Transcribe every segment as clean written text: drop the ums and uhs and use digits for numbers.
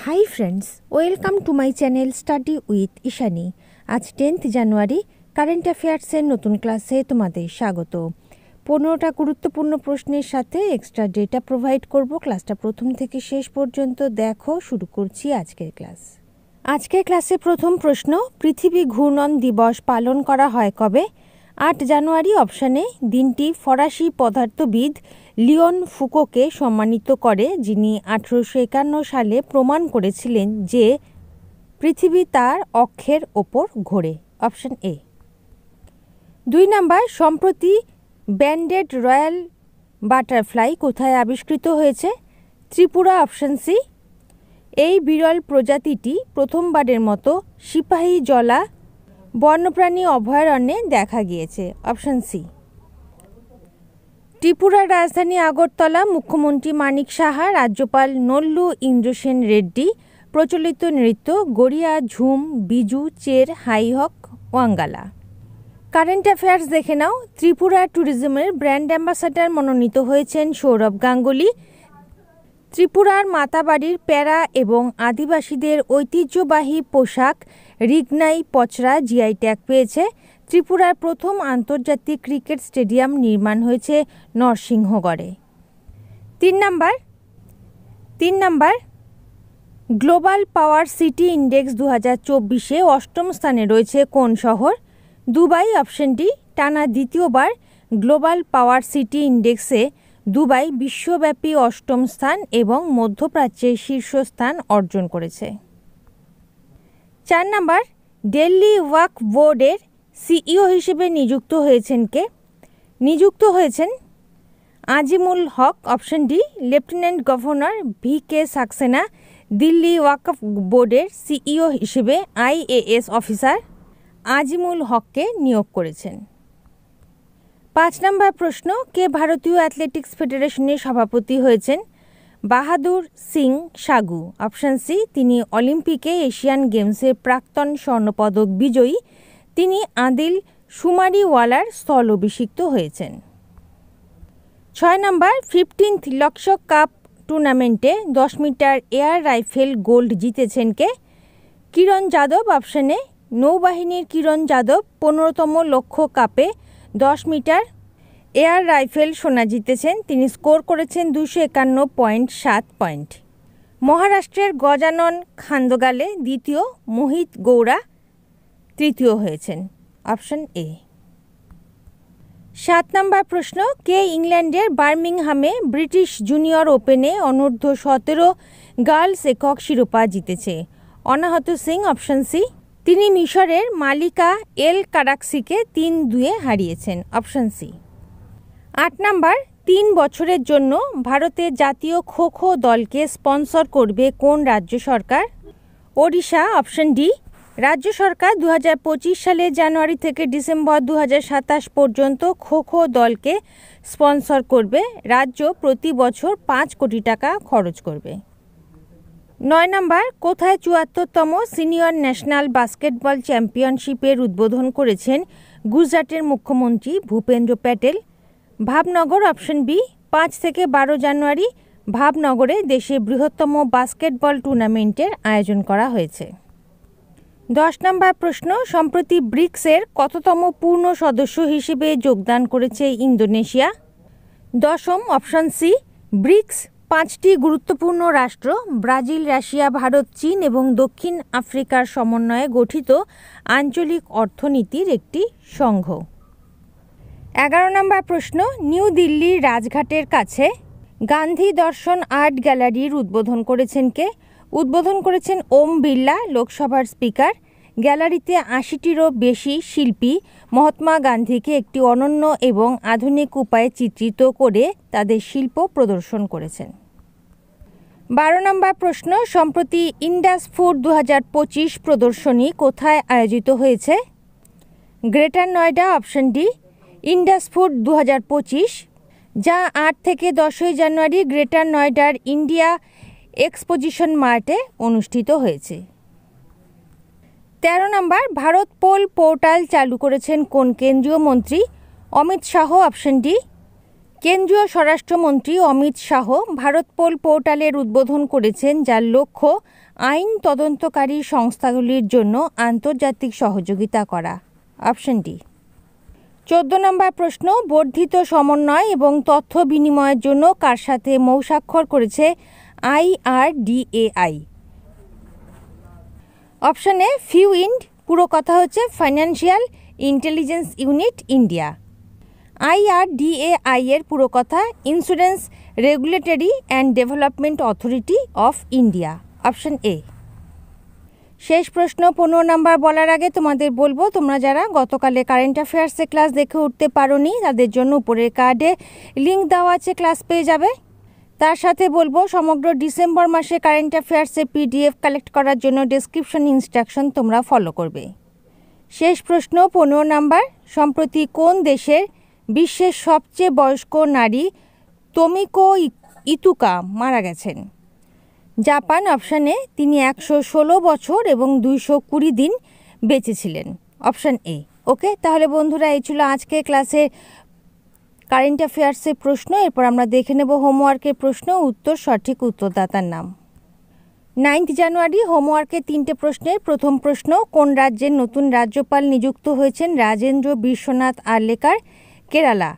Hi friends, welcome to my channel study with Ishani. আজ 10th জানুয়ারি current অ্যাফেয়ার্সের নতুন ক্লাসে তোমাদের স্বাগত। 15টা গুরুত্বপূর্ণ প্রশ্নের সাথে এক্সট্রা ডেটা প্রোভাইড করব। ক্লাসটা প্রথম থেকে শেষ পর্যন্ত দেখো। শুরু করছি আজকের ক্লাস। আজকের ক্লাসে প্রথম প্রশ্ন, পৃথিবী ঘূর্ণন দিবস পালন করা হয় কবে? 8 জানুয়ারি অপশানে। দিনটি ফরাসি পদার্থবিদ লিওন ফুকোকে সম্মানিত করে, যিনি 1851 সালে প্রমাণ করেছিলেন যে পৃথিবী তার অক্ষের ওপর ঘোরে। Option A. 2 নাম্বার, সম্প্রতি ব্যান্ডেড রয়্যাল বাটারফ্লাই কোথায় আবিষ্কৃত হয়েছে? ত্রিপুরা। Option C. এই বিরল প্রজাতিটি প্রথমবারের মতো সিপাহীজলা বন্যপ্রাণী অভয়ারণ্যে দেখা গিয়েছে। Option C. ত্রিপুরার রাজধানী আগরতলা, মুখ্যমন্ত্রী মানিক সাহা, রাজ্যপাল নল্লু ইন্দ্রসেন রেড্ডি, প্রচলিত নৃত্য গড়িয়া, ঝুম, বিজু, চের, হাইহক, ওয়াঙ্গালা। কারেন্ট অ্যাফেয়ার্স দেখে নাও। ত্রিপুরা ট্যুরিজমের ব্র্যান্ড অ্যাম্বাসাডার মনোনীত হয়েছেন সৌরভ গাঙ্গুলি। ত্রিপুরার মাতাবাড়ির প্যারা এবং আদিবাসীদের ঐতিহ্যবাহী পোশাক রিগনাই পচরা জিআই ট্যাগ পেয়েছে। ত্রিপুরার প্রথম আন্তর্জাতিক ক্রিকেট স্টেডিয়াম নির্মাণ হয়েছে নরসিংহগড়ে। 3 number, global power city index 2024-এ 8ম স্থানে রয়েছে কোন শহর? দুবাই। Option D. টানা দ্বিতীয়বার গ্লোবাল পাওয়ার সিটি ইন্ডেক্সে দুবাই বিশ্বব্যাপী 8ম স্থান এবং মধ্যপ্রাচ্যের শীর্ষস্থান অর্জন করেছে। 4 নাম্বার, দিল্লি ওয়াকফ বোর্ডের সিইও হিসেবে নিযুক্ত হয়েছেন কে? নিযুক্ত হয়েছেন Azimul Haq. Option D. Lieutenant governor VK Saxena Delhi Waqf বোর্ডের সিইও হিসেবে IAS অফিসার আজিমুল হককে নিয়োগ করেছেন। 5 নম্বর প্রশ্ন, কে ভারতীয় অ্যাথলেটিক্স ফেডারেশনের সভাপতি হয়েছেন? বাহাদুর সিং সাগু। Option C. তিনি অলিম্পিকে এশিয়ান গেমসের প্রাক্তন স্বর্ণপদক বিজয়ী। তিনি আদিল সুমারিওয়ালার স্থল অভিষিক্ত হয়েছেন। 6 নম্বর, 15th লক্ষ্য কাপ টুর্নামেন্টে 10 মিটার এয়ার রাইফেল গোল্ড জিতেছেন কে? কিরণ যাদব। অপশানে। নৌবাহিনীর কিরণ যাদব 15তম লক্ষ্য কাপে 10 মিটার এয়ার রাইফেল সোনা জিতেছেন। তিনি স্কোর করেছেন 251.7 পয়েন্ট। মহারাষ্ট্রের গজানন খান্দগালে দ্বিতীয়, মোহিত গৌড়া তৃতীয় হয়েছেন। Option A. 7 নম্বর প্রশ্ন, কে ইংল্যান্ডের বার্মিংহামে ব্রিটিশ জুনিয়র ওপেনে অনূর্ধ্ব 17 গার্লস একক শিরোপা জিতেছে? অনাহত সিং। Option C. তিনি মিশরের মালিকা এল কারাক্সিকে 3-2 হারিয়েছেন। Option C. 8 নাম্বার, 3 বছরের জন্য ভারতের জাতীয় খো খো দলকে স্পন্সর করবে কোন রাজ্য সরকার? ওড়িশা। Option D. রাজ্য সরকার 2025 সালের জানুয়ারি থেকে ডিসেম্বর 2027 পর্যন্ত খো খো দলকে স্পন্সর করবে। রাজ্য প্রতি বছর 5 কোটি টাকা খরচ করবে। 9 নাম্বার, কোথায় 74তম সিনিয়র ন্যাশনাল বাস্কেটবল চ্যাম্পিয়নশিপের উদ্বোধন করেছেন গুজরাটের মুখ্যমন্ত্রী ভূপেন্দ্র প্যাটেল? ভাবনগর। Option B. 5 থেকে 12 জানুয়ারি ভাবনগরে দেশের বৃহত্তম বাস্কেটবল টুর্নামেন্টের আয়োজন করা হয়েছে। 10 নম্বর প্রশ্ন, সম্প্রতি ব্রিক্সের কততম পূর্ণ সদস্য হিসেবে যোগদান করেছে ইন্দোনেশিয়া? 10ম। Option C. ব্রিক্স 5টি গুরুত্বপূর্ণ রাষ্ট্র ব্রাজিল, রাশিয়া, ভারত, চীন এবং দক্ষিণ আফ্রিকার সমন্বয়ে গঠিত আঞ্চলিক অর্থনীতির একটি সংঘ। 11 নম্বর প্রশ্ন, নিউ দিল্লির রাজঘাটের কাছে গান্ধী দর্শন আর্ট গ্যালারির উদ্বোধন করেছেন কে? উদ্বোধন করেছেন ওম বিড়লা, লোকসভার স্পিকার। গ্যালারিতে 80টিরও বেশি শিল্পী মহাত্মা গান্ধীকে একটি অনন্য এবং আধুনিক উপায়ে চিত্রিত করে তাদের শিল্প প্রদর্শন করেছেন। 12 নম্বর প্রশ্ন, সম্প্রতি ইন্ডাস ফুড 2025 প্রদর্শনী কোথায় আয়োজিত হয়েছে? Greater Noida. Option D. Indus food 2025, যা 8 থেকে 10 জানুয়ারি গ্রেটার নয়ডার ইন্ডিয়া এক্সপোজিশন মার্টে অনুষ্ঠিত হয়েছে। 13 নম্বর, ভারত পোল পোর্টাল চালু করেছেন কোন কেন্দ্রীয় মন্ত্রী? অমিত শাহ। Option D. কেন্দ্রীয় স্বরাষ্ট্রমন্ত্রী অমিত শাহ ভারত পোল পোর্টালের উদ্বোধন করেছেন, যার লক্ষ্য আইন তদন্তকারী সংস্থাগুলির জন্য আন্তর্জাতিক সহযোগিতা করা। Option D. 14 নম্বর প্রশ্ন, বর্ধিত সমন্বয় এবং তথ্য বিনিময়ের জন্য কার সাথে মৌস্বাক্ষর করেছে IRDAI? অপশন এ ফিউইন্ড, পুরো কথা হচ্ছে financial intelligence unit India. IRDAI এর পুরো কথা insurance regulatory and development authority of India. Option A. শেষ প্রশ্ন 15 নম্বর বলার আগে তোমাদের বলবো, তোমরা যারা গতকালে কারেন্ট অ্যাফেয়ার্সে ক্লাস দেখে উঠতে পারোনি তাদের জন্য উপরের কার্ডে লিঙ্ক দেওয়া আছে, ক্লাস পেয়ে যাবে। তার সাথে বলবো, সমগ্র ডিসেম্বর মাসে কারেন্ট অ্যাফেয়ার্সের PDF কালেক্ট করার জন্য ডেসক্রিপশন ইনস্ট্রাকশন তোমরা ফলো করবে। শেষ প্রশ্ন 15 নম্বর, সম্প্রতি কোন দেশের বিশ্বের সবচেয়ে বয়স্ক নারী তোমিকো ইতুকা মারা গেছেন? জাপান। অপশন এ, তিনি 116 বছর এবং 220 দিন বেঁচে ছিলেন। Option A. ওকে, তাহলে বন্ধুরা এই ছিল আজকে ক্লাসে কারেন্ট অ্যাফেয়ার্সের প্রশ্ন। এরপর আমরা দেখে নেব হোমওয়ার্কের প্রশ্ন উত্তর, সঠিক উত্তরদাতার নাম। 9 জানুয়ারি হোমওয়ার্কের 3টে প্রশ্নের প্রথম প্রশ্ন, কোন রাজ্যের নতুন রাজ্যপাল নিযুক্ত হয়েছেন? রাজেন্দ্র বিশ্বনাথ আর্লেকার, কেরালা।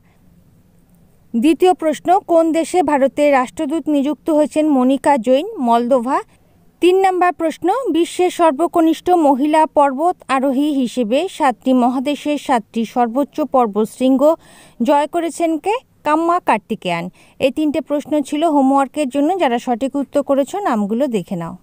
দ্বিতীয় প্রশ্ন, কোন দেশে ভারতের রাষ্ট্রদূত নিযুক্ত হয়েছেন? মনিকা জৈন, মলদোভা। 3 নম্বর প্রশ্ন, বিশ্বের সর্বকনিষ্ঠ মহিলা পর্বত আরোহী হিসেবে 7টি মহাদেশের 7টি সর্বোচ্চ পর্বতশৃঙ্গ জয় করেছেন কে? কাম্মা কার্তিকেয়ান। এই 3টে প্রশ্ন ছিল হোমওয়ার্কের জন্য। যারা সঠিক উত্তর করেছো নামগুলো দেখে নাও।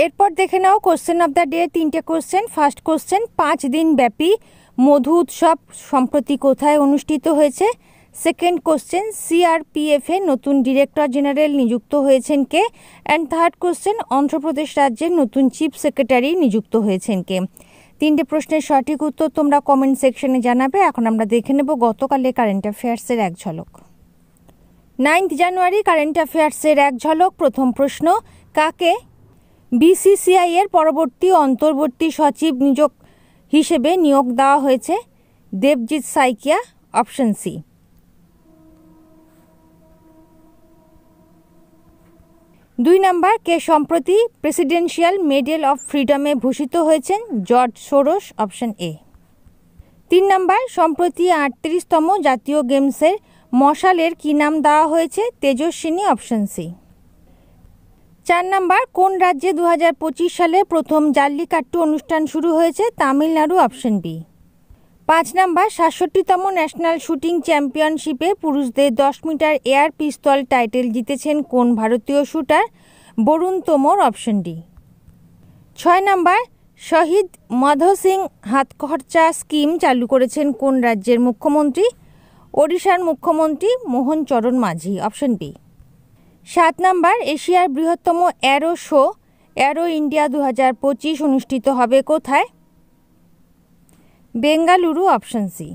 এরপর দেখে now question of the day 3টে কোশ্চেন। ফার্স্ট কোশ্চেন, 5 দিন ব্যাপী মধু উৎসব সম্প্রতি কোথায় অনুষ্ঠিত হয়েছে? সেকেন্ড কোশ্চেন, CRPF এর নতুন ডিরেক্টর জেনারেল নিযুক্ত হয়েছেন কে? অ্যান্ড থার্ড কোশ্চেন, অন্ধ্রপ্রদেশ রাজ্যের নতুন চিফ সেক্রেটারি নিযুক্ত হয়েছেন কে? 3টে প্রশ্নের সঠিক উত্তর তোমরা কমেন্ট সেকশনে জানাবে। এখন আমরা দেখে নেব গতকালের কারেন্ট অ্যাফেয়ার্সের এক ঝলক। 9 জানুয়ারি কারেন্ট অ্যাফেয়ার্সের এক ঝলক। প্রথম প্রশ্ন, কাকে BCCI এর পরবর্তী অন্তর্বর্তী সচিব হিসেবে নিয়োগ দেওয়া হয়েছে? Debajit Saikia. Option C. 2 number, কে সম্প্রতি প্রেসিডেন্সিয়াল মেডেল অফ ফ্রিডমে ভূষিত হয়েছেন? George Soros. Option A. 3 number, সম্প্রতি 38তম জাতীয় গেমসের মশালের কি নাম দেওয়া হয়েছে? তেজস্বিনী। Option C. 4 নম্বর, কোন রাজ্যে 2025 সালে প্রথম জাল্লিকাট্টু অনুষ্ঠান শুরু হয়েছে? তামিলনাড়ু। Option B. 5 নম্বর, 67তম ন্যাশনাল শুটিং চ্যাম্পিয়নশিপে পুরুষদের 10 মিটার এয়ার পিস্তল টাইটেল জিতেছেন কোন ভারতীয় shooter? Varun Tomar. Option D. 6 number, Shaheed Madho Singh Hathkharcha scheme চালু করেছেন কোন রাজ্যের মুখ্যমন্ত্রী? ওড়িশার মুখ্যমন্ত্রী মোহন চরণ মাঝি। Option B. 7 নম্বর, এশিয়ার বৃহত্তম অ্যারো শো অ্যারো ইন্ডিয়া 2025 অনুষ্ঠিত হবে কোথায়? বেঙ্গালুরু। Option C.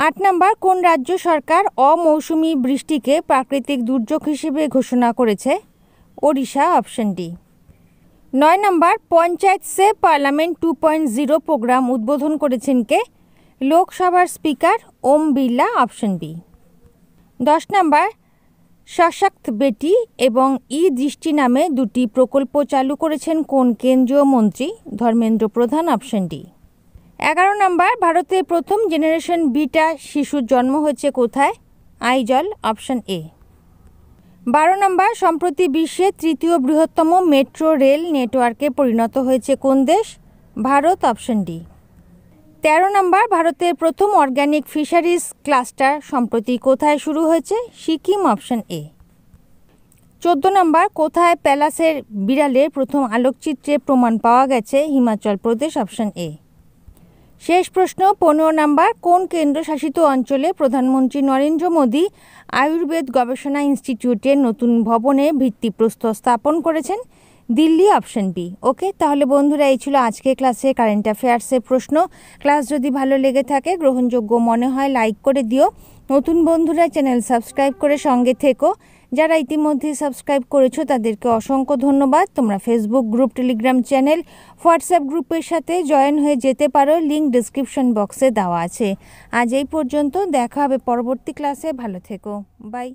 8 নম্বর, কোন রাজ্য সরকার অমৌসুমি বৃষ্টিকে প্রাকৃতিক দুর্যোগ হিসেবে ঘোষণা করেছে? Odisha. Option D. 9 number, panchayat se parliament 2.0 program উদ্বোধন করেছেন কে? লোকসভার speaker Om Birla. Option B. 10 number, Sashakt Beti এবং দৃষ্টি নামে 2টি প্রকল্প চালু করেছেন কোন কেন্দ্রীয় মন্ত্রী? ধর্মেন্দ্র প্রধান। Option D. 11 নম্বর, ভারতের প্রথম জেনারেশন বিটা শিশুর জন্ম হয়েছে কোথায়? আইজল। Option A. 12 নম্বর, সম্প্রতি বিশ্বের 3য় বৃহত্তম মেট্রো রেল নেটওয়ার্কে পরিণত হয়েছে কোন দেশ? ভারত। Option D. 13 নম্বর, ভারতের প্রথম অর্গানিক ফিশারিজ ক্লাস্টার সম্প্রতি কোথায় শুরু হয়েছে? সিকিম। Option A. 14 নম্বর, কোথায় প্যালাসের বিড়ালের প্রথম আলোকচিত্রে প্রমাণ পাওয়া গেছে? হিমাচল প্রদেশ। Option A. শেষ প্রশ্ন 15 নম্বর, কোন কেন্দ্রশাসিত অঞ্চলে প্রধানমন্ত্রী নরেন্দ্র মোদী আয়ুর্বেদ গবেষণা ইনস্টিটিউটের নতুন ভবনে ভিত্তিপ্রস্তর স্থাপন করেছেন? দিল্লি। Option B. ওকে, তাহলে বন্ধুরা এই ছিল আজকে ক্লাসে কারেন্ট অ্যাফেয়ার্সের প্রশ্ন। ক্লাস যদি ভালো লেগে থাকে, গ্রহণযোগ্য মনে হয়, লাইক করে দিও। নতুন বন্ধুরা চ্যানেল সাবস্ক্রাইব করে সঙ্গে থেকো। যারা ইতিমধ্যে সাবস্ক্রাইব করেছো তাদেরকে অসংখ্য ধন্যবাদ। তোমরা Facebook group, Telegram channel, WhatsApp গ্রুপের সাথে জয়েন হয়ে যেতে পারো, লিঙ্ক ডিসক্রিপশন বক্সে দেওয়া আছে। আজ এই পর্যন্ত, দেখা হবে পরবর্তী ক্লাসে। ভালো থেকো, বাই।